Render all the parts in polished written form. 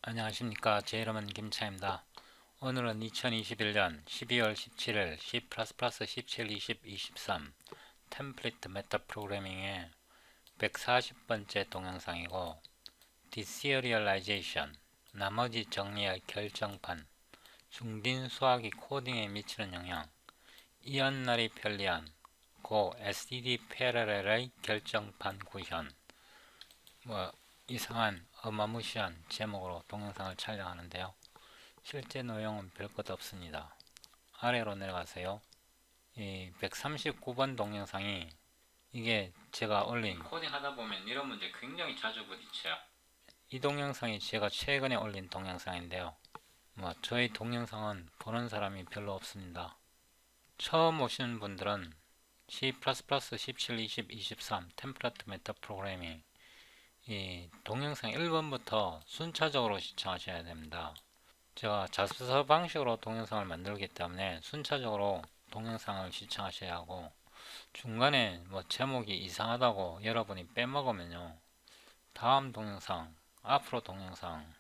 안녕하십니까. 제 이름은 김차입니다. 오늘은 2021년 12월 17일 C++ 17, 20, 23 템플릿 메타 프로그래밍의 140번째 동영상이고 Deserialization 나머지 정리의 결정판 중딩 수학이 코딩에 미치는 영향 이언날이 편리한 고 STD 패러렐의 결정판 구현 이상한 어마무시한 제목으로 동영상을 촬영하는데요. 실제 내용은 별것 없습니다. 아래로 내려가세요. 이 139번 동영상이 이게 제가 올린 코딩 하다 보면 이런 문제 굉장히 자주 부딪혀요. 이 동영상이 제가 최근에 올린 동영상인데요. 저희 동영상은 보는 사람이 별로 없습니다. 처음 오시는 분들은 C++ 17, 20, 23 템플릿 메타 프로그래밍 이 동영상 1번부터 순차적으로 시청하셔야 됩니다. 제가 자습서 방식으로 동영상을 만들기 때문에 순차적으로 동영상을 시청하셔야 하고 중간에 제목이 이상하다고 여러분이 빼먹으면요 다음 동영상, 앞으로 동영상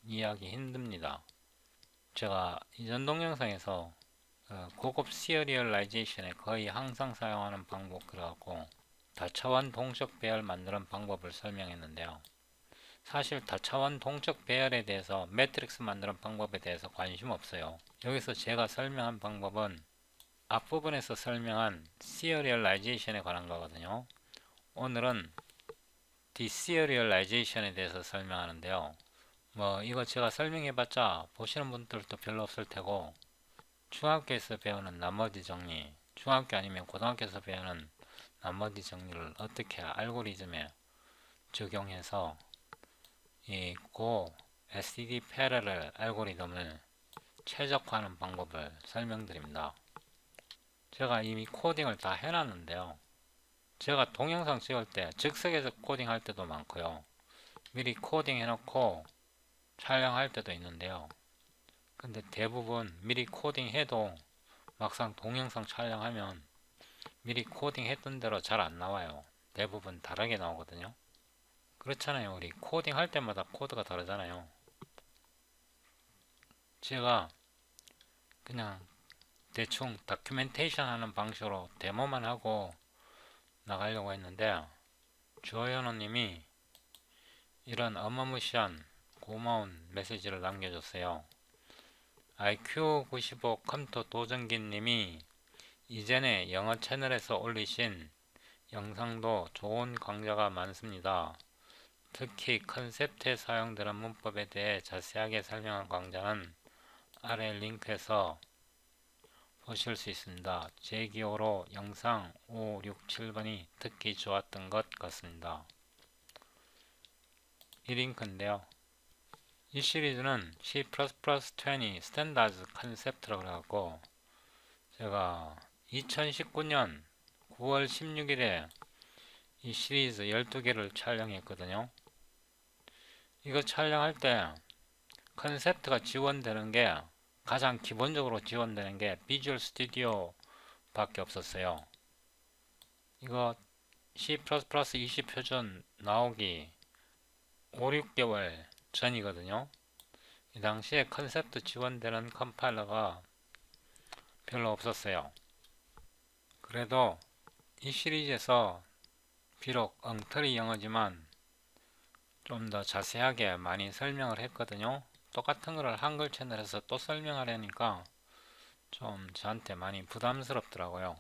이해하기 힘듭니다. 제가 이전 동영상에서 고급 시리얼라이제이션에 거의 항상 사용하는 방법 그래갖고 다차원 동적 배열 만드는 방법을 설명했는데요. 사실 다차원 동적 배열에 대해서 매트릭스 만드는 방법에 대해서 관심 없어요. 여기서 제가 설명한 방법은 앞부분에서 설명한 시리얼라이제이션에 관한 거거든요. 오늘은 디시리얼라이제이션에 대해서 설명하는데요. 이거 제가 설명해봤자 보시는 분들도 별로 없을 테고 중학교에서 배우는 나머지 정리, 중학교 아니면 고등학교에서 배우는 나머지 정리를 어떻게 알고리즘에 적용해서 이 고 STD 패러렐 알고리즘을 최적화하는 방법을 설명드립니다. 제가 이미 코딩을 다 해놨는데요. 제가 동영상 찍을 때 즉석에서 코딩할 때도 많고요. 미리 코딩 해놓고 촬영할 때도 있는데요. 근데 대부분 미리 코딩해도 막상 동영상 촬영하면 미리 코딩했던 대로 잘 안 나와요. 대부분 다르게 나오거든요. 그렇잖아요. 우리 코딩 할 때마다 코드가 다르잖아요. 제가 그냥 대충 다큐멘테이션 하는 방식으로 데모만 하고 나가려고 했는데 주호연호님이 이런 어마무시한 고마운 메시지를 남겨줬어요. IQ95 컴퓨터 도전기님이 이전에 영어 채널에서 올리신 영상도 좋은 강좌가 많습니다. 특히 컨셉트에 사용되는 문법에 대해 자세하게 설명한 강좌는 아래 링크에서 보실 수 있습니다. 제 기호로 영상 5, 6, 7번이 특히 좋았던 것 같습니다. 이 링크인데요. 이 시리즈는 C++20 스탠다드 컨셉트라고 그래갖고 제가 2019년 9월 16일에 이 시리즈 12개를 촬영했거든요. 이거 촬영할 때 컨셉트가 지원되는 게 가장 기본적으로 지원되는 게 비주얼 스튜디오 밖에 없었어요. 이거 C++ 20 표준 나오기 5, 6개월 전이거든요. 이 당시에 컨셉트 지원되는 컴파일러가 별로 없었어요. 그래도 이 시리즈에서 비록 엉터리 영어지만 좀 더 자세하게 많이 설명을 했거든요. 똑같은 거를 한글 채널에서 또 설명하려니까 좀 저한테 많이 부담스럽더라고요.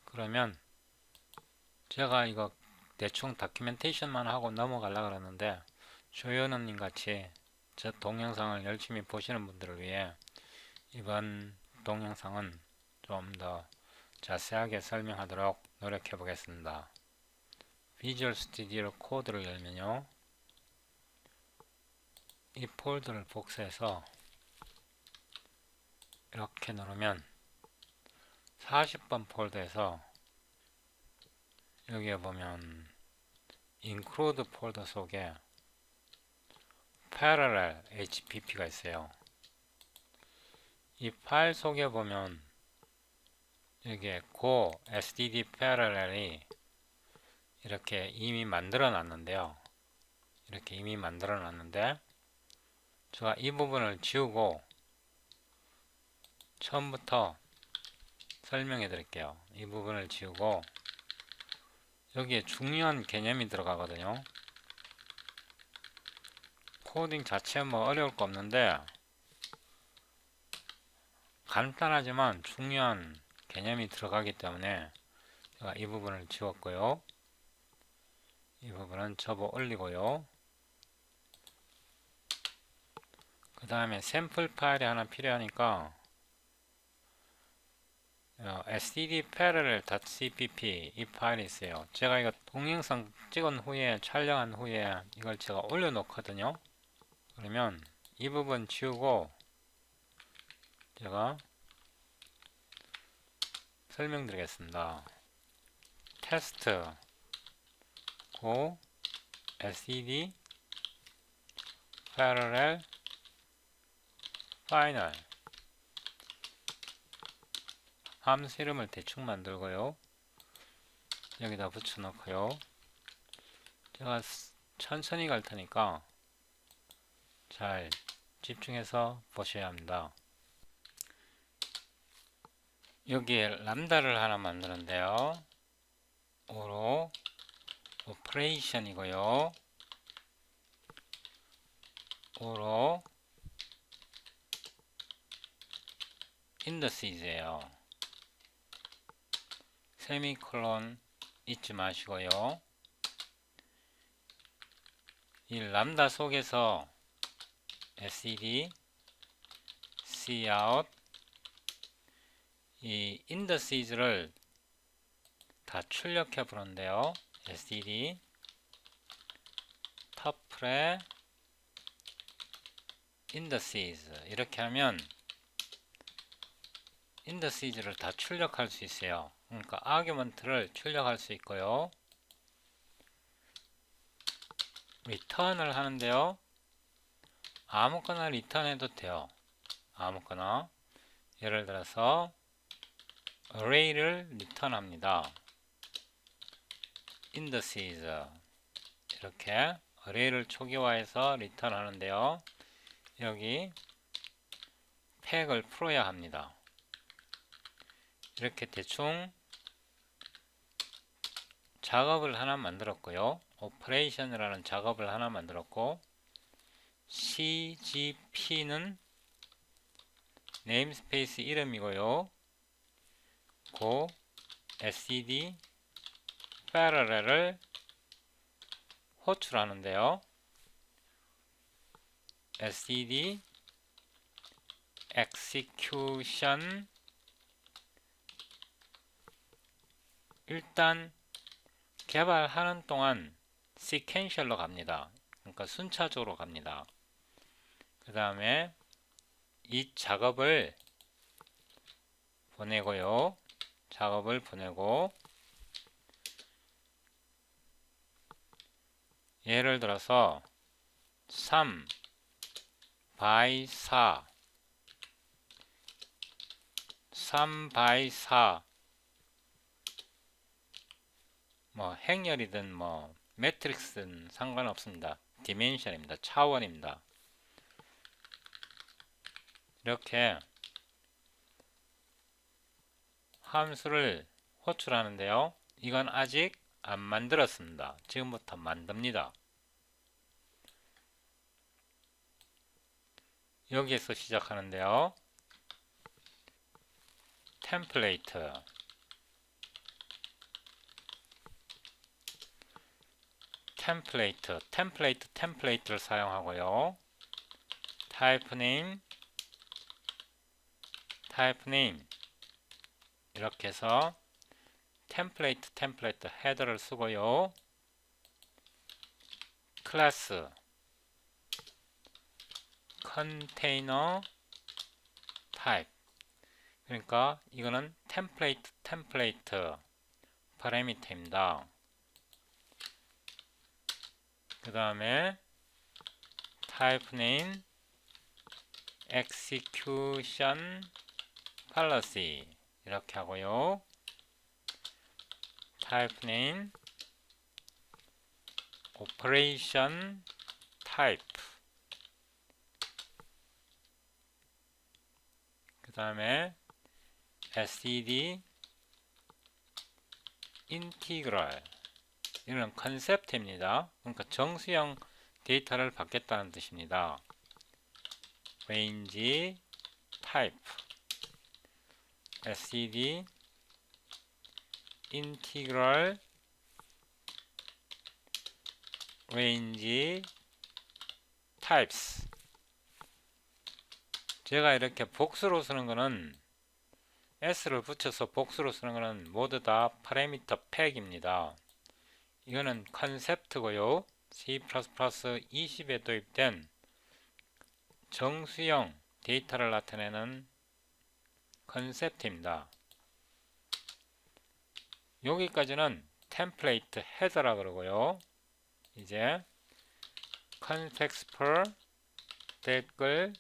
그러면 제가 이거 대충 다큐멘테이션만 하고 넘어가려고 그러는데 조현우님 같이 저 동영상을 열심히 보시는 분들을 위해 이번 동영상은 좀 더 자세하게 설명하도록 노력해 보겠습니다. 비주얼 스튜디오 코드를 열면요. 이 폴더를 복사해서 이렇게 누르면 40번 폴더에서 여기에 보면 include 폴더 속에 parallel HPP가 있어요. 이 파일 속에 보면 여기에 go STD parallel이 이렇게 이미 만들어 놨는데요. 이렇게 이미 만들어 놨는데 제가 이 부분을 지우고 처음부터 설명해 드릴게요. 이 부분을 지우고 여기에 중요한 개념이 들어가거든요. 코딩 자체는 뭐 어려울 거 없는데 간단하지만 중요한 개념이 들어가기 때문에 제가 이 부분을 지웠고요. 이 부분은 접어 올리고요. 그 다음에 샘플 파일이 하나 필요하니까 std parallel.cpp 이 파일이 있어요. 제가 이거 동영상 찍은 후에 촬영한 후에 이걸 제가 올려 놓거든요. 그러면 이 부분 지우고 제가 설명드리겠습니다. 테스트 고 std parallel final 함수 이름을 대충 만들고요. 여기다 붙여 놓고요. 제가 천천히 갈 테니까 잘 집중해서 보셔야 합니다. 여기에 람다를 하나 만드는데요. 오로 오퍼레이션이고요. 오로 인더시즈예요. 세미콜론 잊지 마시고요. 이 람다 속에서 std cout 이 indexes를 다 출력해 보는데요. std tuple indices 이렇게 하면 indexes를 다 출력할 수 있어요. 그러니까 아규먼트를 출력할 수 있고요. return을 하는데요. 아무거나 return해도 돼요. 아무거나. 예를 들어서 array를 return합니다. indices 이렇게 array를 초기화해서 return 하는데요. 여기 팩을 풀어야 합니다. 이렇게 대충 작업을 하나 만들었고요. operation이라는 작업을 하나 만들었고 cgp는 네임스페이스 이름이고요. 고 std parallel을 호출하는데요. std execution 일단 개발하는 동안 sequential로 갑니다. 그러니까 순차적으로 갑니다. 그 다음에 이 작업을 보내고요. 작업을 보내고 예를 들어서 3 by 4 3 by 4 뭐 행렬이든 뭐 매트릭스든 상관없습니다. 디멘션입니다. 차원입니다. 이렇게 함수를 호출하는데요. 이건 아직 안 만들었습니다. 지금부터 만듭니다. 여기에서 시작하는데요. 템플레이트 템플레이트를 사용하고요. type name 이렇게 해서 템플레이트 헤더를 쓰고요. 클래스 컨테이너 타입 그러니까 이거는 템플레이트 파라미터입니다. 그 다음에 type name execution policy 이렇게 하고요. type name operation type 그 다음에 std 인티그럴, 이는 컨셉트입니다. 그러니까 정수형 데이터를 받겠다는 뜻입니다. range type std integral range types. 제가 이렇게 복수로 쓰는 거는, s를 붙여서 복수로 쓰는 거는 모두 다 파라미터 팩입니다. 이거는 컨셉트고요. C++ 20에 도입된 정수형 데이터를 나타내는 컨셉트입니다. 여기까지는 템플레이트 헤더라 그러고요. 이제 context per 댓글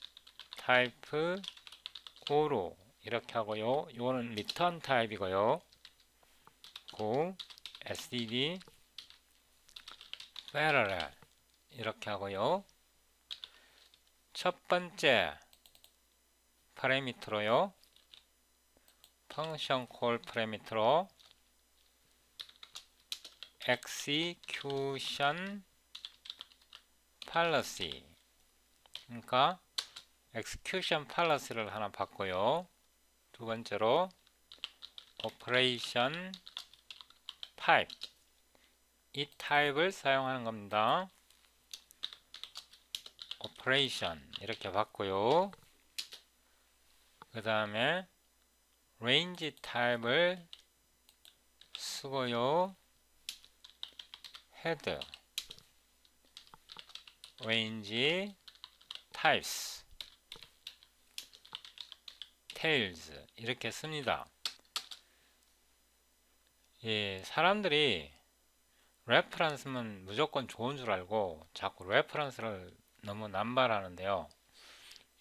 타입 오로 이렇게 하고요. 이거는 return 타입이고요. 고 std parallel 이렇게 하고요. 첫 번째 파라미터로요. 펑션 콜 파라미터로 execution policy, 그러니까 execution policy를 하나 받고요. 두 번째로 operation type, 이 타입을 사용하는 겁니다. operation 이렇게 받고요. 그 다음에 range 타입을 쓰고요. head range types tails 이렇게 씁니다. 예, 사람들이 레퍼런스면 무조건 좋은 줄 알고 자꾸 레퍼런스를 너무 남발하는데요.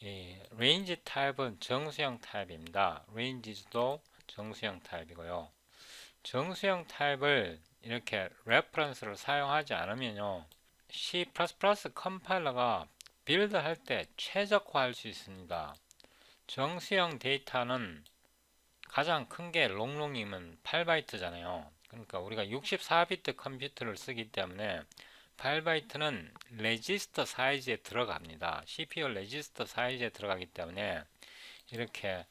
이 range 타입은 정수형 타입입니다. ranges도 정수형 타입이고요. 정수형 타입을 이렇게 레퍼런스를 사용하지 않으면요, C++ 컴파일러가 빌드할 때 최적화할 수 있습니다. 정수형 데이터는 가장 큰 게 롱롱이면 8바이트잖아요. 그러니까 우리가 64비트 컴퓨터를 쓰기 때문에 8바이트는 레지스터 사이즈에 들어갑니다. CPU 레지스터 사이즈에 들어가기 때문에 이렇게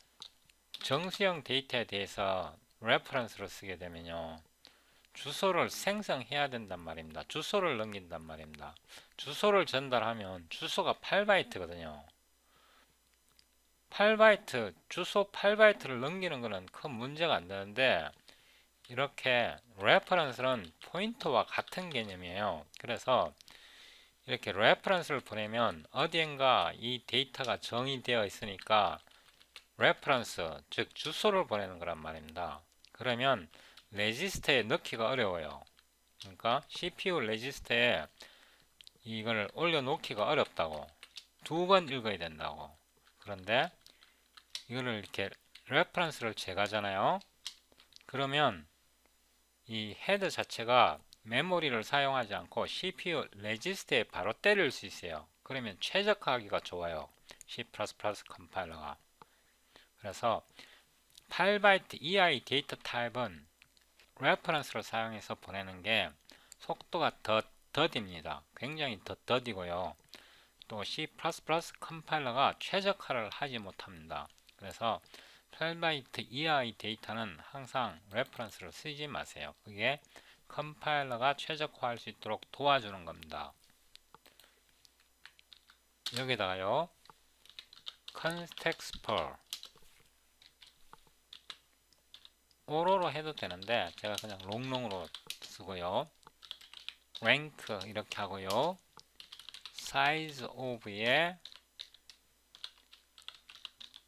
정수형 데이터에 대해서 레퍼런스를 쓰게 되면요, 주소를 생성해야 된단 말입니다. 주소를 넘긴단 말입니다. 주소를 전달하면 주소가 8바이트거든요. 8바이트, 주소 8바이트를 넘기는 것은 큰 문제가 안 되는데, 이렇게 레퍼런스는 포인터와 같은 개념이에요. 그래서 이렇게 레퍼런스를 보내면 어디엔가 이 데이터가 정의되어 있으니까 레퍼런스, 즉 주소를 보내는 거란 말입니다. 그러면 레지스터에 넣기가 어려워요. 그러니까 CPU 레지스터에 이걸 올려놓기가 어렵다고, 두 번 읽어야 된다고. 그런데 이거를 이렇게 레퍼런스를 제거하잖아요. 그러면 이 헤드 자체가 메모리를 사용하지 않고 CPU 레지스터에 바로 때릴 수 있어요. 그러면 최적화하기가 좋아요. C++ 컴파일러가. 그래서 8바이트 이하의 데이터 타입은 레퍼런스를 사용해서 보내는 게 속도가 더딥니다. 굉장히 더디고요. 또 C++ 컴파일러가 최적화를 하지 못합니다. 그래서 8바이트 이하의 데이터는 항상 레퍼런스를 쓰지 마세요. 그게 컴파일러가 최적화할 수 있도록 도와주는 겁니다. 여기다가요, context per 오로로 해도 되는데 제가 그냥 롱롱으로 쓰고요. rank 이렇게 하고요. size of의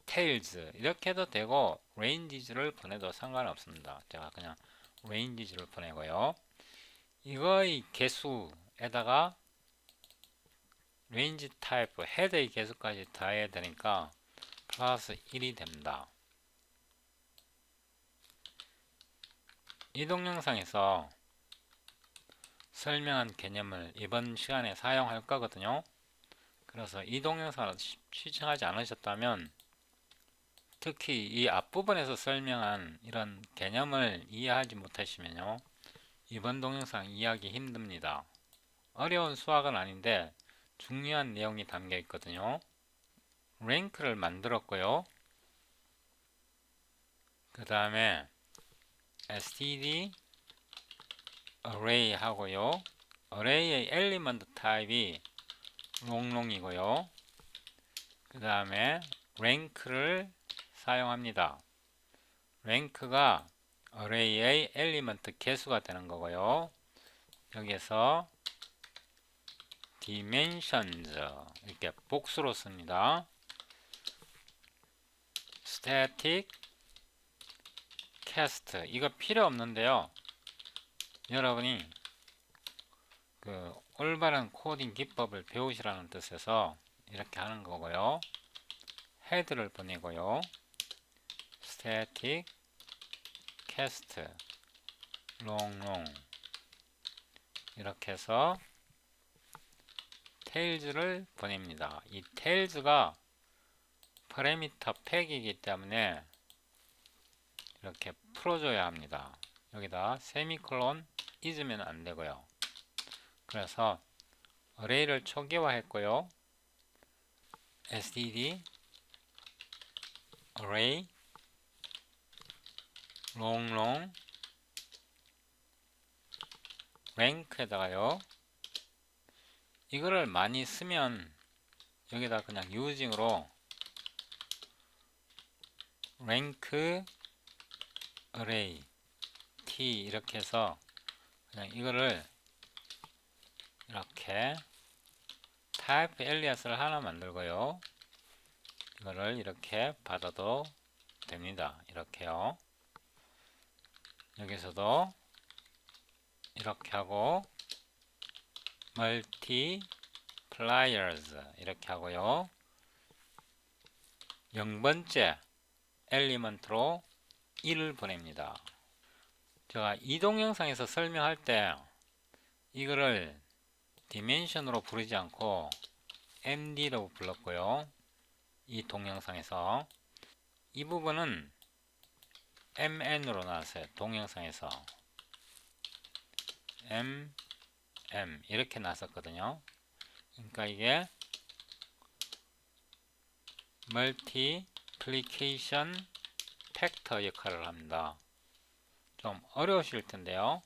tails 이렇게 해도 되고 ranges를 보내도 상관없습니다. 제가 그냥 ranges를 보내고요. 이거의 개수에다가 range type 헤드의 개수까지 더해야 되니까 플러스 1이 됩니다. 이 동영상에서 설명한 개념을 이번 시간에 사용할 거거든요. 그래서 이 동영상을 시청하지 않으셨다면 특히 이 앞부분에서 설명한 이런 개념을 이해하지 못하시면요, 이번 동영상 이해하기 힘듭니다. 어려운 수학은 아닌데 중요한 내용이 담겨 있거든요. 랭크를 만들었고요. 그 다음에 std array 하고요. array의 엘리먼트 타입이 롱롱이고요. 그 다음에 랭크를 사용합니다. 랭크가 array의 엘리먼트 개수가 되는 거고요. 여기에서 dimensions 이렇게 복수로 씁니다. static cast 이거 필요 없는데요. 여러분이 그 올바른 코딩 기법을 배우시라는 뜻에서 이렇게 하는 거고요. 헤드를 보내고요. static cast long 이렇게 해서 tails를 보냅니다. 이 tails가 파라미터 팩이기 때문에 이렇게 풀어줘야 합니다. 여기다 세미콜론 잊으면 안 되고요. 그래서 array를 초기화했고요. std array long rank에다가요. 이거를 많이 쓰면 여기다 그냥 using으로 rank array t 이렇게 해서 그냥 이거를 이렇게 type alias를 하나 만들고요. 이거를 이렇게 받아도 됩니다. 이렇게요. 여기서도 이렇게 하고 multipliers 이렇게 하고요. 0번째 엘리먼트로 1을 보냅니다. 제가 이 동영상에서 설명할 때 이거를 dimension으로 부르지 않고 md라고 불렀고요. 이 동영상에서 이 부분은 mn으로 나왔어요. 동영상에서 m 이렇게 나왔었거든요. 그러니까 이게 multiplication factor 역할을 합니다. 좀 어려우실 텐데요.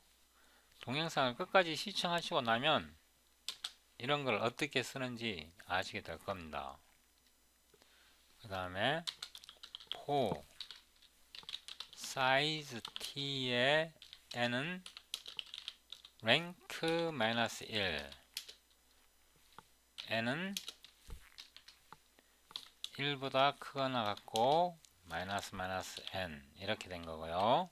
동영상을 끝까지 시청하시고 나면 이런 걸 어떻게 쓰는지 아시게 될 겁니다. 그 다음에 for size t의 n은 rank -1 n은 1보다 크거나 같고 -n 이렇게 된 거고요.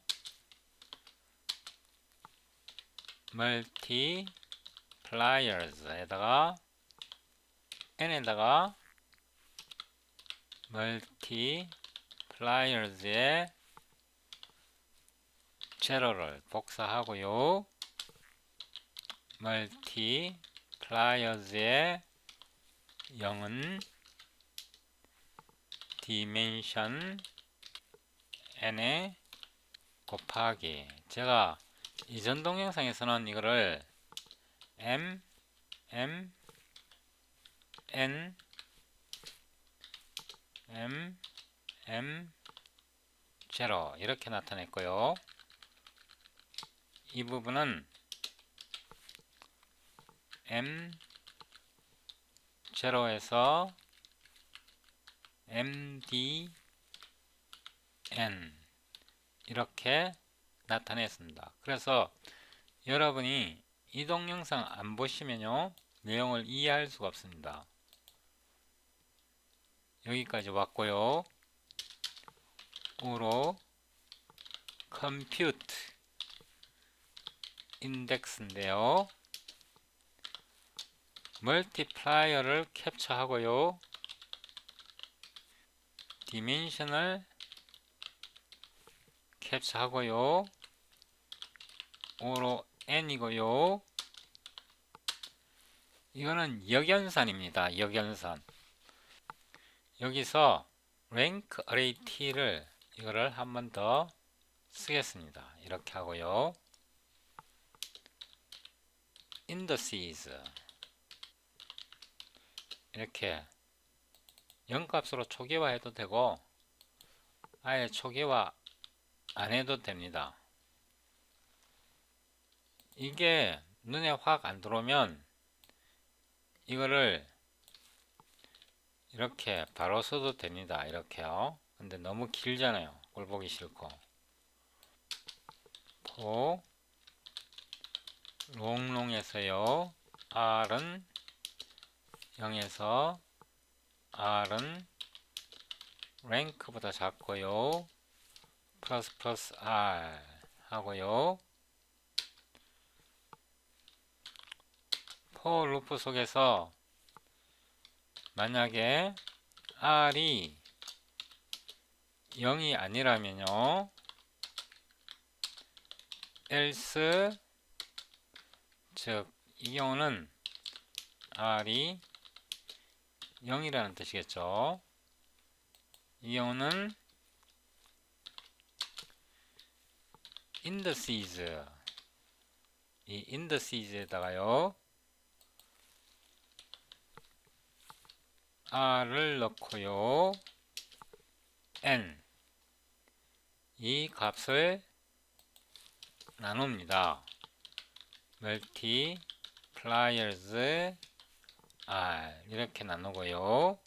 multipliers 에다가 n에다가 multipliers의 제로를 복사하고요. multipliers의 0은 dimension n에 곱하기 제가 이전 동영상에서는 이거를 n 0 이렇게 나타냈고요. 이 부분은 m0에서 mdn 이렇게 나타냈습니다. 그래서 여러분이 이 동영상 안 보시면요 내용을 이해할 수가 없습니다. 여기까지 왔고요. 우로 compute index인데요. multiplier를 캡처하고요. dimension을 캡처하고요. 우로 n이고요. 이거는 역연산입니다. 역연산. 여기서 rank array t를 이거를 한 번 더 쓰겠습니다. 이렇게 하고요. indices 이렇게 0값으로 초기화 해도 되고 아예 초기화 안 해도 됩니다. 이게 눈에 확 안 들어오면 이거를 이렇게 바로 써도 됩니다. 이렇게요. 근데 너무 길잖아요. 꼴 보기 싫고. 포 롱롱에서요. R은 0에서 R은 랭크보다 작고요. 플러스 플러스 R 하고요. for 루프 속에서 만약에 R이 0이 아니라면요. else 즉 이 경우는 R이 0이라는 뜻이겠죠. 이 경우는 indices 이 indices에다가요. R을 넣고요. N 이 값을 나눕니다. multipliers R 이렇게 나누고요.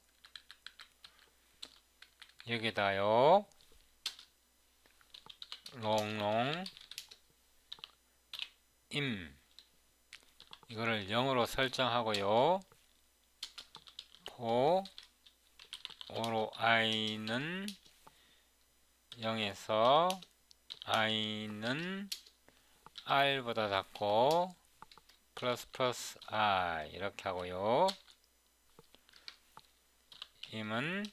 여기다요. 롱롱 임 이거를 0으로 설정하고요. for 오로 i는 0에서 i는 r보다 작고 플러스 플러스 r 이렇게 하고요. 임은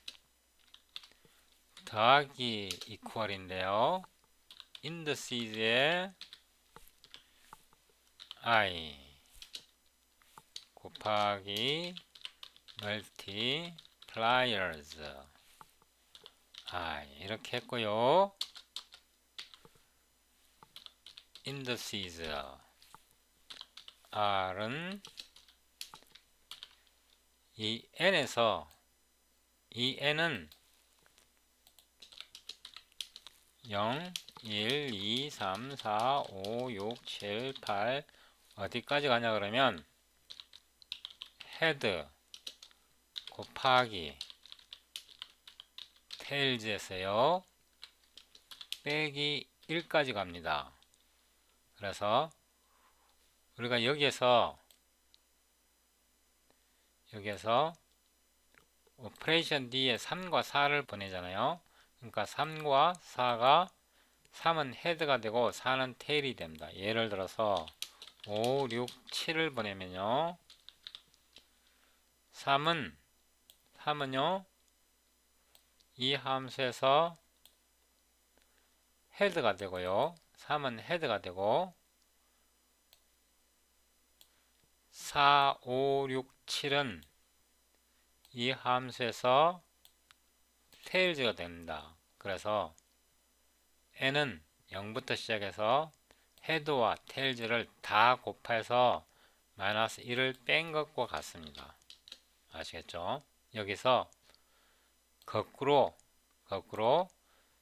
더하기 equal인데요. indices의 i 곱하기 multipliers i 이렇게 했고요. indices r은 이 n에서 이 n은 0, 1, 2, 3, 4, 5, 6, 7, 8 어디까지 가냐 그러면 head 곱하기 tails에서요 빼기 1까지 갑니다. 그래서 우리가 여기에서 오퍼레이션 D에 3과 4를 보내잖아요. 그러니까 3과 4가 3은 헤드가 되고 4는 테일이 됩니다. 예를 들어서 5, 6, 7을 보내면요. 3은요. 이 함수에서 헤드가 되고요. 3은 헤드가 되고 4, 5, 6, 7은 이 함수에서 테일즈가 됩니다. 그래서 n은 0부터 시작해서 헤드와 테일즈를 다 곱해서 마이너스 1을 뺀 것과 같습니다. 아시겠죠? 여기서 거꾸로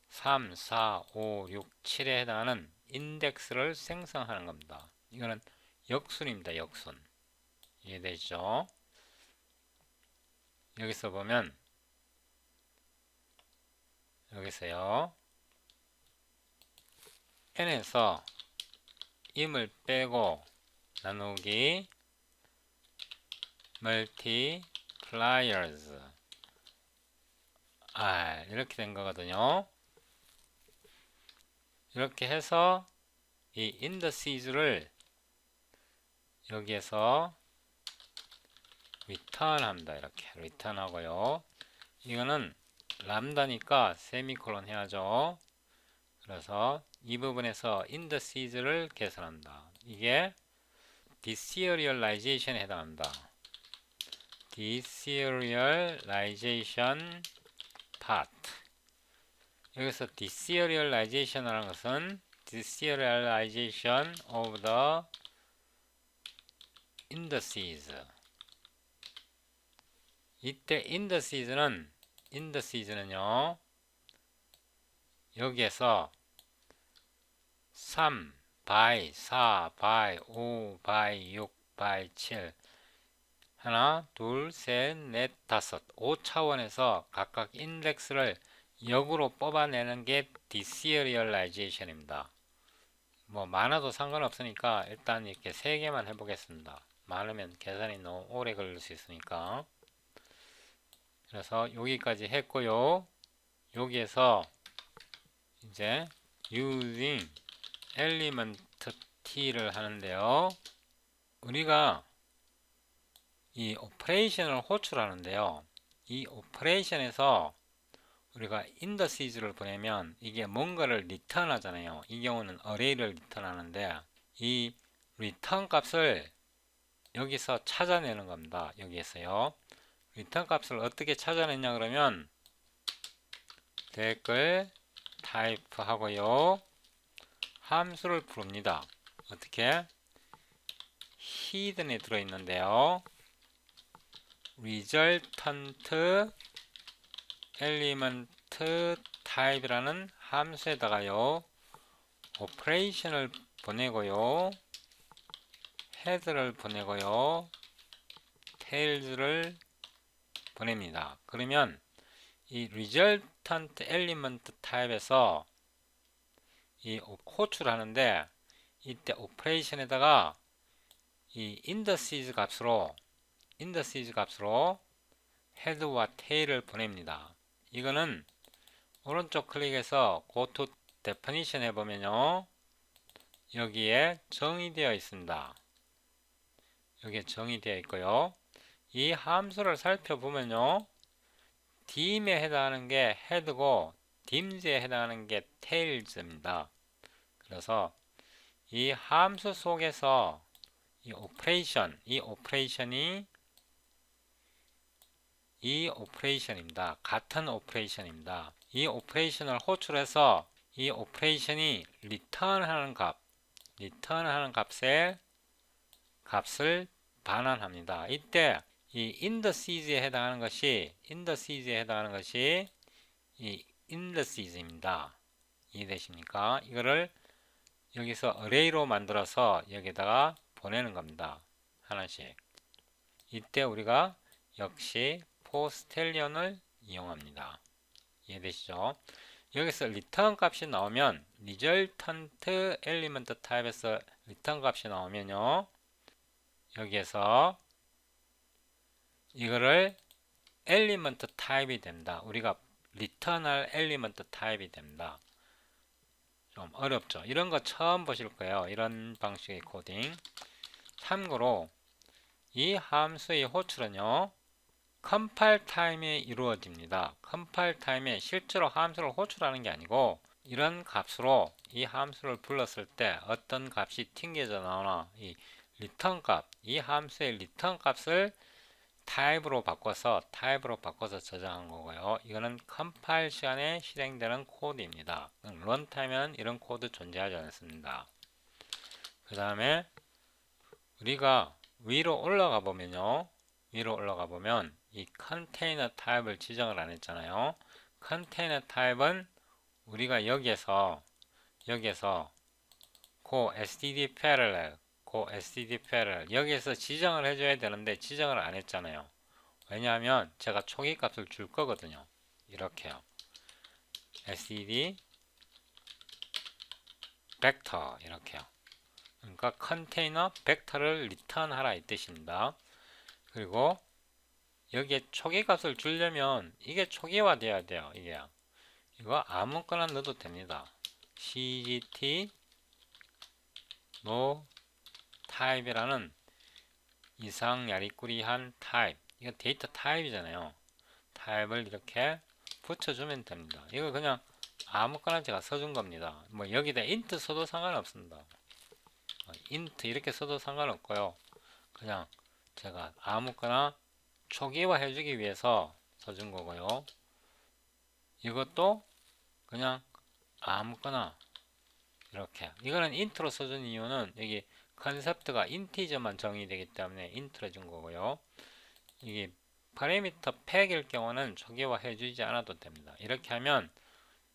3, 4, 5, 6, 7에 해당하는 인덱스를 생성하는 겁니다. 이거는 역순입니다. 역순. 이해되시죠? 여기서 보면 여기서요. n에서 임을 빼고 나누기 multipliers r 이렇게 된 거거든요. 이렇게 해서 이 indices를 여기에서 return 합니다. 이렇게 return 하고요. 이거는 람다니까 세미콜론 해야죠. 그래서 이 부분에서 indices를 계산한다. 이게 deserialization에 해당합니다. deserialization part. 여기서 deserialization이라는 것은 deserialization of the indices. 이때 indexes는요 여기에서 3 by 4 by 5 by 6 by 7 하나, 둘, 셋, 넷, 다섯 5차원에서 각각 인덱스를 역으로 뽑아내는 게 deserialization입니다. 뭐 많아도 상관없으니까 일단 이렇게 3개만 해보겠습니다. 많으면 계산이 너무 오래 걸릴 수 있으니까. 그래서 여기까지 했고요. 여기에서 이제 using element t를 하는데요. 우리가 이 오퍼레이션을 호출하는데요. 이 오퍼레이션에서 우리가 indexes를 보내면 이게 뭔가를 리턴 하잖아요. 이 경우는 array를 리턴 하는데 이 return 값을 여기서 찾아내는 겁니다. 여기에서요. return 값을 어떻게 찾아내냐 그러면 댓글 타입 하고요. 함수를 부릅니다. 어떻게? hidden에 들어있는데요. resultant element type이라는 함수에다가요. operation을 보내고요. head를 보내고요. tails를 보냅니다. 그러면 이 resultant element type에서 이 호출하는데 이때 operation에다가 이 indices 값으로 head와 tail을 보냅니다. 이거는 오른쪽 클릭해서 go to definition 해보면요. 여기에 정의되어 있습니다. 여기에 정의되어 있고요. 이 함수를 살펴보면요. dim에 해당하는 게 head고 dims에 해당하는 게 tails입니다. 그래서 이 함수 속에서 이 오퍼레이션입니다. 같은 오퍼레이션입니다. 이 오퍼레이션을 호출해서 이 오퍼레이션이 리턴하는 값을 반환합니다. 이때 이 indexes에 해당하는 것이 이 indexes입니다. 이해되십니까? 이거를 여기서 array로 만들어서 여기다가 보내는 겁니다. 하나씩. 이때 우리가 역시 포스텔리온을 이용합니다. 이해되시죠? 여기서 return 값이 나오면 resultant element type에서 return 값이 나오면요. 여기에서 이거를 element type이 됩니다. 우리가 return할 element type이 됩니다. 좀 어렵죠? 이런 거 처음 보실 거예요. 이런 방식의 코딩. 참고로 이 함수의 호출은요. 컴파일 타임에 이루어집니다. 컴파일 타임에 실제로 함수를 호출하는 게 아니고 이런 값으로 이 함수를 불렀을 때 어떤 값이 튕겨져 나오나 이 리턴 값, 이 함수의 리턴 값을 타입으로 바꿔서 저장한 거고요. 이거는 컴파일 시간에 실행되는 코드입니다. 런타임에는 이런 코드 존재하지 않습니다. 그 다음에 우리가 위로 올라가 보면 이 컨테이너 타입을 지정을 안 했잖아요. 컨테이너 타입은 우리가 여기에서 go std parallel 여기에서 지정을 해줘야 되는데 지정을 안 했잖아요. 왜냐하면 제가 초기 값을 줄 거거든요. 이렇게요. std vector 이렇게요. 그러니까 컨테이너 벡터를 리턴하라 이 뜻입니다. 그리고 여기에 초기 값을 주려면 이게 초기화 돼야 돼요. 이거 아무거나 넣어도 됩니다. cgt no type이라는 이상 야리꾸리한 타입, 이거 데이터 타입이잖아요. 타입을 이렇게 붙여주면 됩니다. 이거 그냥 아무거나 제가 써준 겁니다. 뭐 여기다 int 써도 상관없습니다. int 이렇게 써도 상관없고요. 그냥 제가 아무거나 초기화 해주기 위해서 써준 거고요. 이것도 그냥 아무거나 이렇게. 이거는 인트로 써준 이유는 여기 컨셉트가 인티저만 정의되기 때문에 인트로 준 거고요. 이게 파라미터 팩일 경우는 초기화 해주지 않아도 됩니다. 이렇게 하면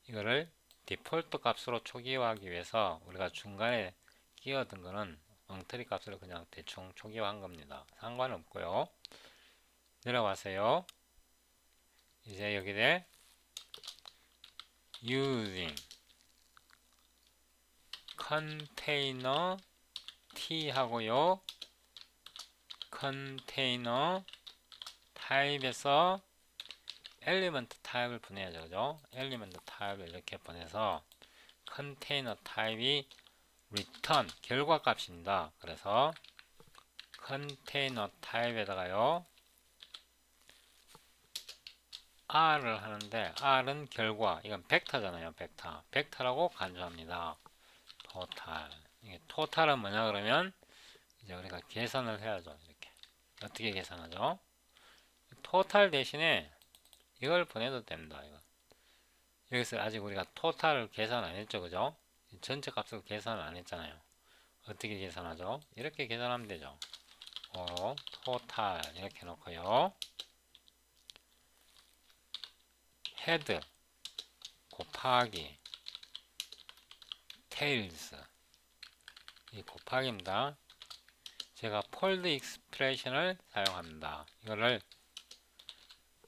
이거를 디폴트 값으로 초기화하기 위해서 우리가 중간에 끼워둔 거는 엉터리 값으로 그냥 대충 초기화한 겁니다. 상관없고요. 내려가세요. 이제 여기에 using 컨테이너 t 하고요. 컨테이너 타입에서 엘리먼트 타입을 보내야죠. 그죠? 엘리먼트 타입을 이렇게 보내서 컨테이너 타입이 return 결과 값입니다. 그래서 컨테이너 타입에다가요 R을 하는데 R은 결과, 이건 벡터잖아요. 벡터라고 간주합니다. 토탈. 이게 토탈은 뭐냐 그러면 이제 우리가 계산을 해야죠. 이렇게 어떻게 계산하죠? 토탈 대신에 이걸 보내도 됩니다. 이거. 여기서 아직 우리가 토탈을 계산 안 했죠. 그죠? 전체 값을 계산 안 했잖아요. 어떻게 계산하죠? 이렇게 계산하면 되죠. 토탈 이렇게 놓고요. 헤드 곱하기 테일즈 이 곱하기입니다. 제가 폴드 익스프레션을 사용합니다. 이거를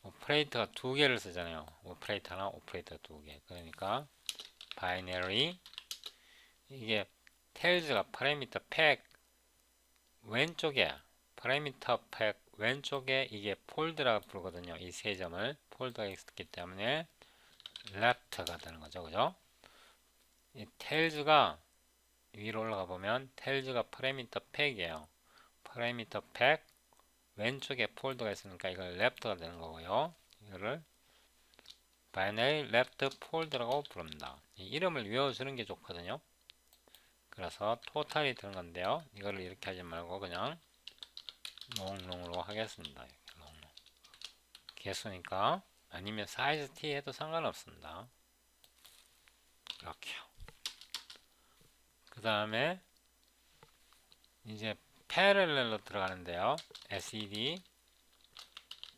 오퍼레이터가 두 개를 쓰잖아요. 오퍼레이터 하나, 오퍼레이터 두 개. 그러니까 바이너리 이게 테일즈가 파라미터 팩 왼쪽에 파라미터 팩 왼쪽에 이게 폴드라고 부르거든요. 이 세 점을 폴드가 있기 때문에 left가 되는 거죠. 그죠? 이 테일즈가 위로 올라가 보면 테일즈가 파라미터 팩이에요. 파라미터 팩 왼쪽에 폴드가 있으니까 이걸 left가 되는 거고요. 이거를 바이너리 left 폴드라고 부릅니다. 이 이름을 외워주는 게 좋거든요. 그래서 토탈이 되는 건데요. 이거를 이렇게 하지 말고 그냥 롱롱으로 하겠습니다. 이렇게 롱롱. 개수니까 아니면 사이즈 T 해도 상관없습니다. 이렇게요. 그 다음에 이제 패럴렐로 들어가는데요. SED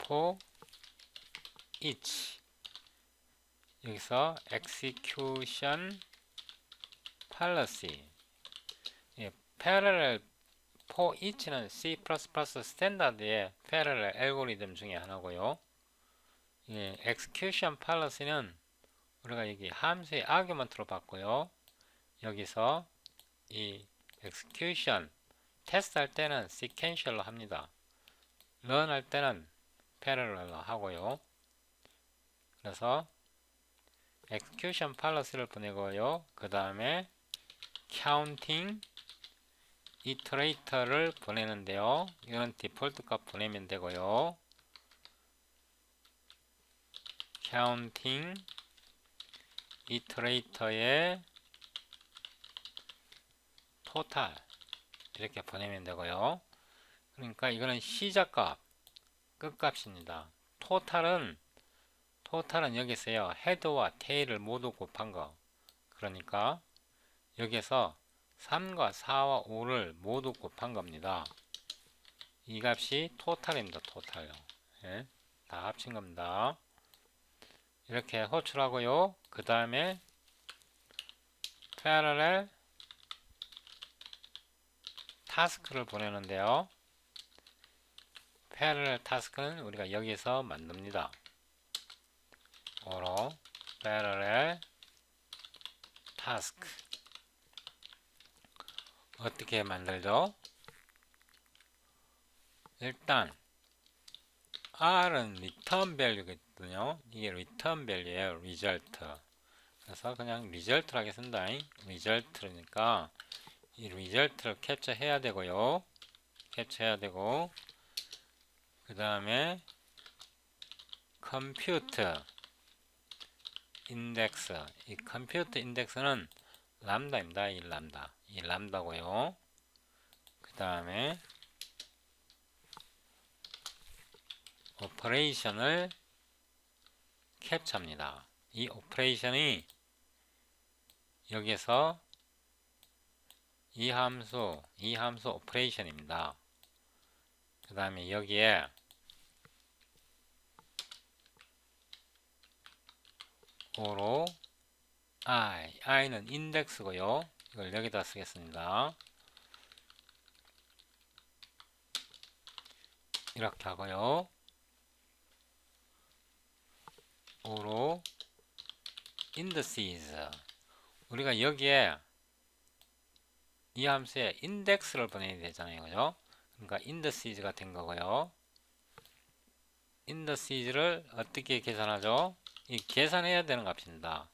for each 여기서 execution policy 패럴렐 for each는 C++ 스탠다드의 패럴렐 알고리즘 중에 하나고요. execution policy는 우리가 여기 함수의 아규먼트로 봤고요. 여기서 이 execution 테스트 할 때는 sequential로 합니다. run 할 때는 parallel로 하고요. 그래서 execution policy를 보내고요. 그 다음에 counting iterator를 보내는데요. 이거는 디폴트 값 보내면 되고요. counting iterator의 total 이렇게 보내면 되고요. 그러니까 이거는 시작값, 끝값입니다. 토탈은 여기서요. 헤드와 테일을 모두 곱한 거. 그러니까 여기서 3과 4와 5를 모두 곱한 겁니다. 이 값이 토탈입니다. 토탈요. 예? 다 합친 겁니다. 이렇게 호출하고요. 그 다음에 parallel 타스크를 보내는데요. parallel 타스크는 우리가 여기서 만듭니다. parallel task 어떻게 만들죠? 일단 R은 return value거든요. 이게 return value예요. result. 그래서 그냥 result를 하겠습니다. result니까 이 result를 캡처해야 되고요. 캡처해야 되고 그 다음에 compute index 이 compute index는 람다입니다. 이 람다고요. 그 다음에 오퍼레이션을 캡처합니다. 이 오퍼레이션이 여기서 이 함수 오퍼레이션입니다. 그 다음에 여기에 오로 i는 인덱스고요. 이걸 여기다 쓰겠습니다. 이렇게 하고요. 오로 indices, 우리가 여기에 이 함수에 인덱스를 보내야 되잖아요. 그죠? 그러니까 indexes가 된 거고요. indexes를 어떻게 계산하죠? 이 계산해야 되는 값입니다.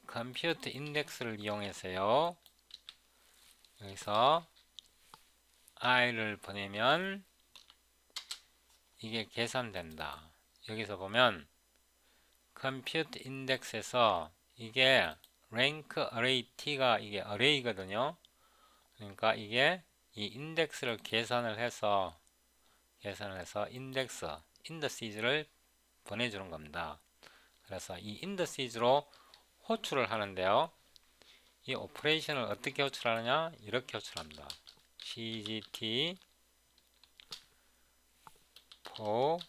컴퓨트 인덱스를 이용해서요. 여기서 i를 보내면 이게 계산된다. 여기서 보면 컴퓨트 인덱스에서 이게 rank array t가 이게 array거든요. 그러니까 이게 이 인덱스를 계산을 해서 indexes를 보내주는 겁니다. 그래서 이 indexes로 호출을 하는데요. 이 오퍼레이션을 어떻게 호출하느냐? 이렇게 호출합니다. cgt for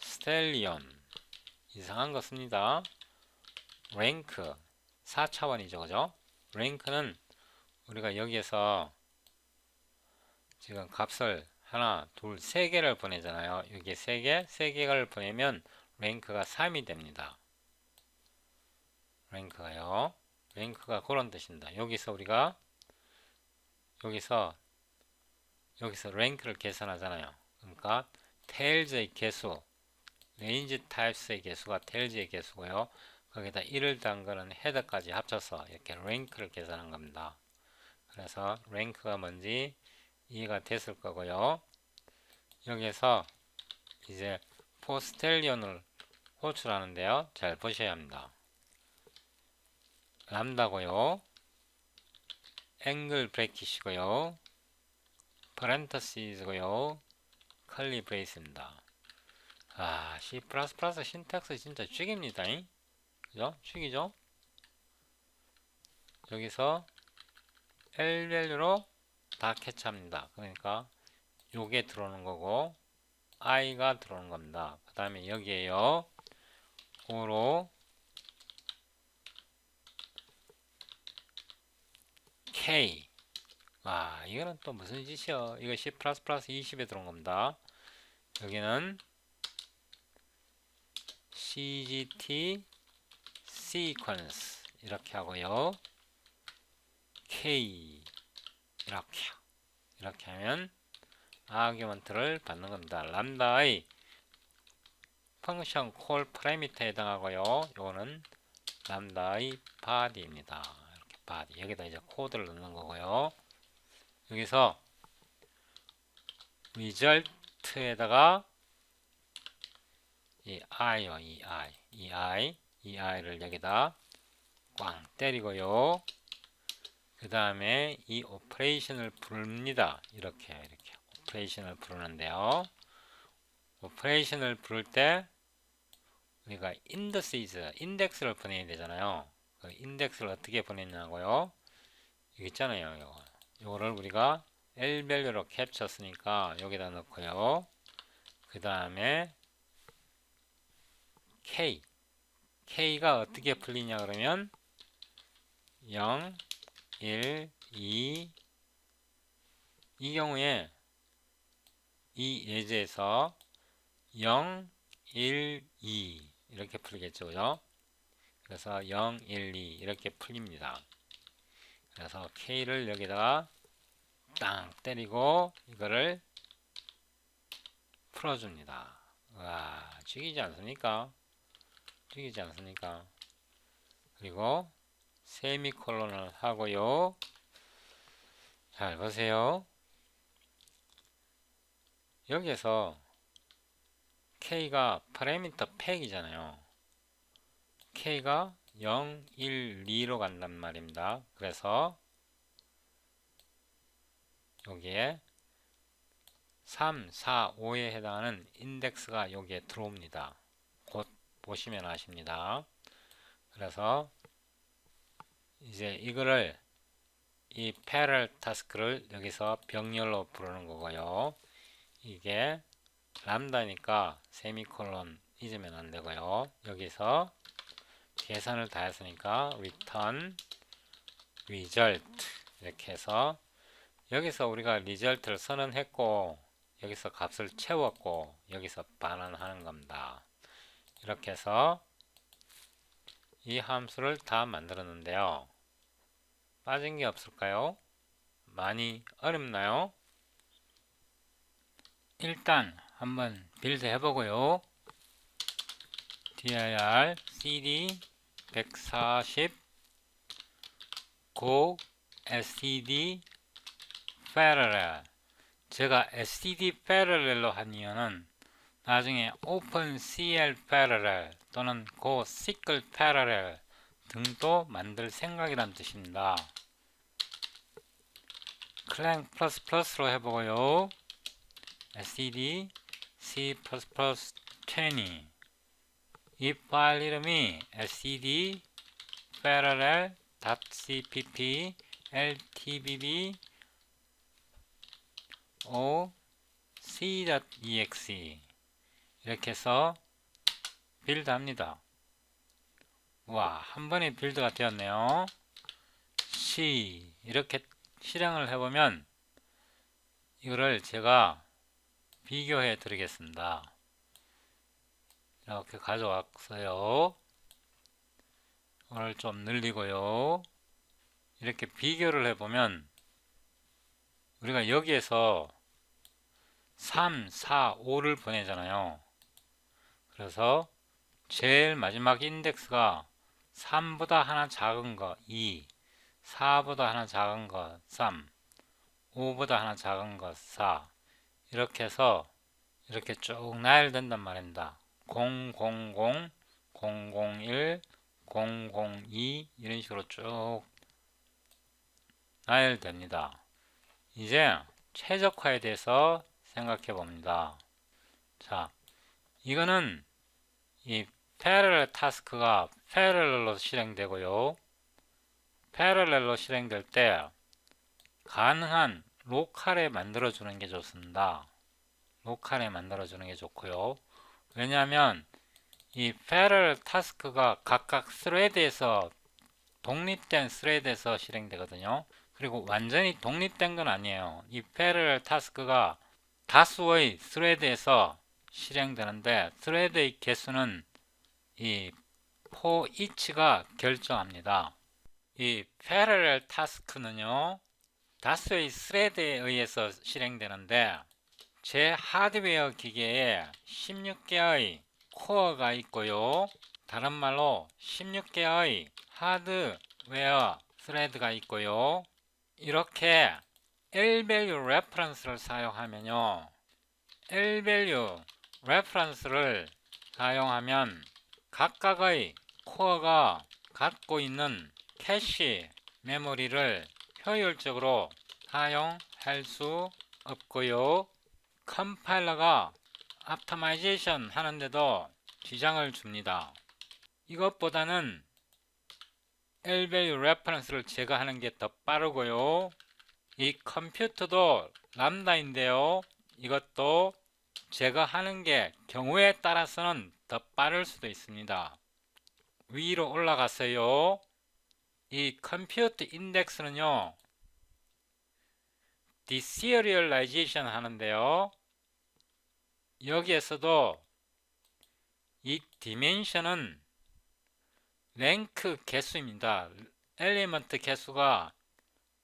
stallion, 이상한 거 씁니다. rank 4차원이죠. 그죠? rank는 우리가 여기에서 지금 값을 하나, 둘, 세 개를 보내잖아요. 여기 세 개를 보내면 랭크가 3이 됩니다. 랭크가요. 랭크가 그런 뜻입니다. 여기서 우리가 여기서 랭크를 계산하잖아요. 그러니까 테일즈의 개수, 레인지 타입스의 개수가 테일즈의 개수고요. 거기다 1을 단 거는 헤더까지 합쳐서 이렇게 랭크를 계산한 겁니다. 그래서 랭크가 뭔지 이해가 됐을 거고요. 여기에서 이제 포스텔리온을 호출하는데요. 잘 보셔야 합니다. 람다고요. 앵글 브래킷이고요. parentheses고요. curly brace입니다. C++ 신텍스 진짜 죽입니다. 그죠? 죽이죠? 여기서 L밸류로 다 캐치합니다. 그러니까 요게 들어오는 거고 i가 들어오는 겁니다. 그 다음에 여기에요. 오로 k. 이거는 또 무슨 짓이요? 이거 C++ 20에 들어온 겁니다. 여기는 cgt sequence 이렇게 하고요. k 이렇게 하면 아규먼트를 받는 겁니다. 람다의 펑션 콜 파라미터에 해당하고요. 요거는 람다의 body입니다. 이렇게 body. 여기다 이제 코드를 넣는 거고요. 여기서 result에다가 이 i요, 이 i를 여기다 꽝 때리고요. 그 다음에 이 오퍼레이션을 부릅니다. 이렇게 오퍼레이션을 부르는데요. 오퍼레이션을 부를 때 우리가 인덱스를 보내야 되잖아요. 그 인덱스를 어떻게 보냈냐고요? 여기 있잖아요. 요거를 우리가 L밸류로 캡쳤으니까 여기다 넣고요. 그 다음에 K가 어떻게 풀리냐 그러면 0, 1, 2, 이 경우에 이 예제에서 0, 1, 2 이렇게 풀리겠죠. 그래서 0, 1, 2 이렇게 풀립니다. 그래서 K를 여기다가 땅 때리고 이거를 풀어줍니다. 죽이지 않습니까? 그리고 세미콜론을 하고요. 잘 보세요. 여기에서 K가 파라미터 팩이잖아요. K가 0, 1, 2로 간단 말입니다. 그래서 여기에 3, 4, 5에 해당하는 인덱스가 여기에 들어옵니다. 곧 보시면 아십니다. 그래서 이제 이거를 이 패럴 타스크를 여기서 병렬로 부르는 거고요. 이게 람다니까 세미콜론 잊으면 안 되고요. 여기서 계산을 다 했으니까 return result 이렇게 해서 여기서 우리가 리절트를 선언했고 여기서 값을 채웠고 여기서 반환하는 겁니다. 이렇게 해서 이 함수를 다 만들었는데요. 빠진 게 없을까요? 많이 어렵나요? 일단 한번 빌드 해보고요. dir cd 140 go std parallel. 제가 std parallel로 한 이유는 나중에 OpenCL parallel 또는 go SQL parallel 등도 만들 생각이란 뜻입니다. clang++로 해보고요. std c++20 이 파일 이름이 std parallel.cpp ltbb o c.exe 이렇게 해서 빌드 합니다. 와, 한 번에 빌드가 되었네요. C 이렇게 실행을 해보면 이거를 제가 비교해 드리겠습니다. 이렇게 가져왔어요. 이걸 좀 늘리고요. 이렇게 비교를 해보면 우리가 여기에서 3, 4, 5를 보내잖아요. 그래서 제일 마지막 인덱스가 3보다 하나 작은 거 2, 4보다 하나 작은 거 3, 5보다 하나 작은 거 4 이렇게 해서 이렇게 쭉 나열된단 말입니다. 000, 001, 002 이런 식으로 쭉 나열됩니다. 이제 최적화에 대해서 생각해 봅니다. 자, 이거는 이 패러렐 타스크가 패러렐로 실행되고요. 패러렐로 실행될 때 가능한 로컬에 만들어주는 게 좋습니다. 로컬에 만들어주는 게 좋고요. 왜냐하면 이 패러렐 타스크가 각각 스레드에서 독립된 스레드에서 실행되거든요. 그리고 완전히 독립된 건 아니에요. 이 패러렐 타스크가 다수의 스레드에서 실행되는데 스레드의 개수는 이 for each가 결정합니다. 이 패러렐 타스크는요 다수의 스레드에 의해서 실행되는데 제 하드웨어 기계에 16개의 코어가 있고요. 다른 말로 16개의 하드웨어 스레드가 있고요. 이렇게 L-value reference를 사용하면요. L-value reference를 사용하면 각각의 코어가 갖고 있는 캐시 메모리를 효율적으로 사용할 수 없고요. 컴파일러가 optimization 하는데도 지장을 줍니다. 이것보다는 L-value reference를 제거하는 게 더 빠르고요. 이 컴퓨터도 람다인데요. 이것도 제거하는 게 경우에 따라서는 더 빠를 수도 있습니다. 위로 올라가서요. 이 컴퓨터 인덱스는요. deserialization 하는데요. 여기에서도 이 dimension은 랭크 개수입니다. 엘리먼트 개수가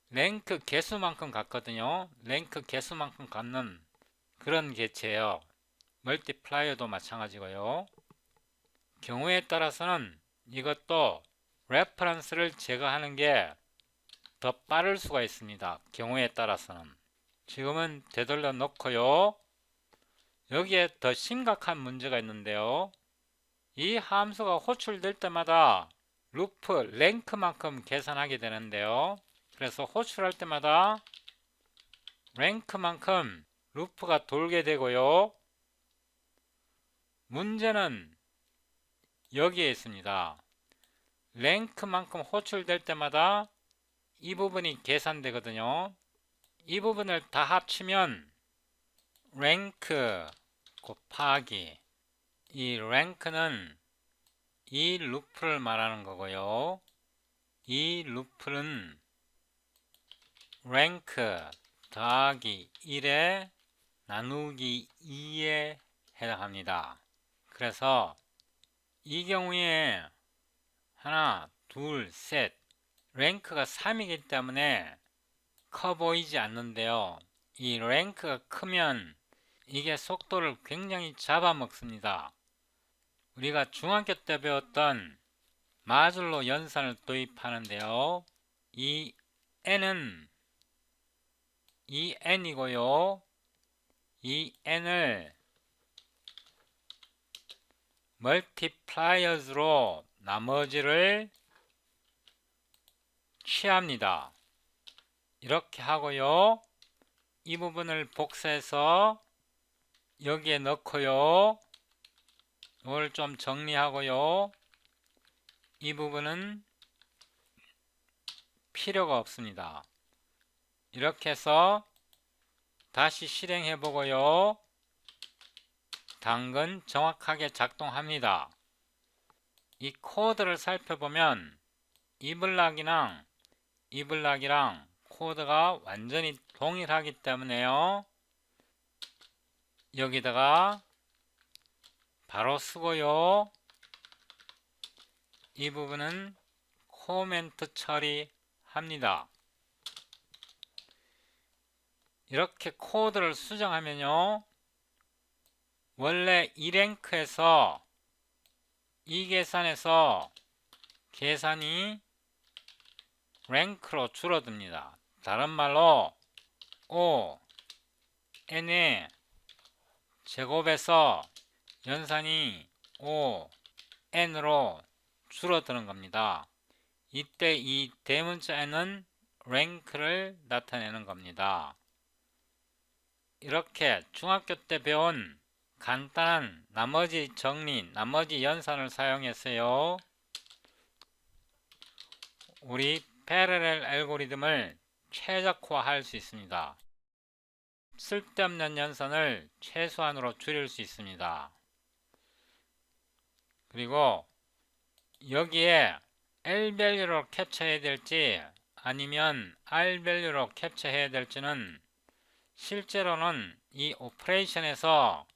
랭크 개수만큼 같거든요. 랭크 개수만큼 갖는 그런 개체예요. 멀티플라이어도 마찬가지고요. 경우에 따라서는 이것도 레퍼런스를 제거하는 게 더 빠를 수가 있습니다. 경우에 따라서는. 지금은 되돌려 놓고요. 여기에 더 심각한 문제가 있는데요. 이 함수가 호출될 때마다 루프 랭크만큼 계산하게 되는데요. 그래서 호출할 때마다 랭크만큼 루프가 돌게 되고요. 문제는 여기에 있습니다. 랭크만큼 호출될 때마다 이 부분이 계산되거든요. 이 부분을 다 합치면 랭크 곱하기, 이 랭크는 이 루프를 말하는 거고요. 이 루프는 랭크 더하기 1에 나누기 2에 해당합니다. 그래서 이 경우에 하나, 둘, 셋 랭크가 3이기 때문에 커 보이지 않는데요. 이 랭크가 크면 이게 속도를 굉장히 잡아먹습니다. 우리가 중학교 때 배웠던 마즐로 연산을 도입하는데요. 이 n은 이 n이고요. 이 n을 멀티플라이어즈로 나머지를 취합니다. 이렇게 하고요. 이 부분을 복사해서 여기에 넣고요. 이걸 좀 정리하고요. 이 부분은 필요가 없습니다. 이렇게 해서 다시 실행해 보고요. 당근 정확하게 작동합니다. 이 코드를 살펴보면 이 블락이랑 이 블락이랑 코드가 완전히 동일하기 때문에요. 여기다가 바로 쓰고요. 이 부분은 코멘트 처리합니다. 이렇게 코드를 수정하면요. 원래 이 랭크에서 이 계산에서 계산이 랭크로 줄어듭니다. 다른 말로 O, N의 제곱에서 연산이 O, N으로 줄어드는 겁니다. 이때 이 대문자 N은 랭크를 나타내는 겁니다. 이렇게 중학교 때 배운 간단한 나머지 정리, 나머지 연산을 사용해서요. 우리 패러렐 알고리즘을 최적화할 수 있습니다. 쓸데없는 연산을 최소한으로 줄일 수 있습니다. 그리고 여기에 L밸류로 캡처해야 될지 아니면 R밸류로 캡처해야 될지는 실제로는 이 오퍼레이션에서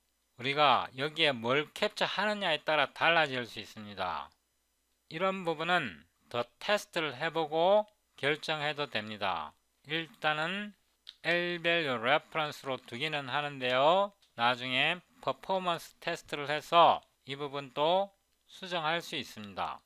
우리가 여기에 뭘 캡처하느냐에 따라 달라질 수 있습니다. 이런 부분은 더 테스트를 해보고 결정해도 됩니다. 일단은 L밸류 레퍼런스로 두기는 하는데요. 나중에 퍼포먼스 테스트를 해서 이 부분도 수정할 수 있습니다.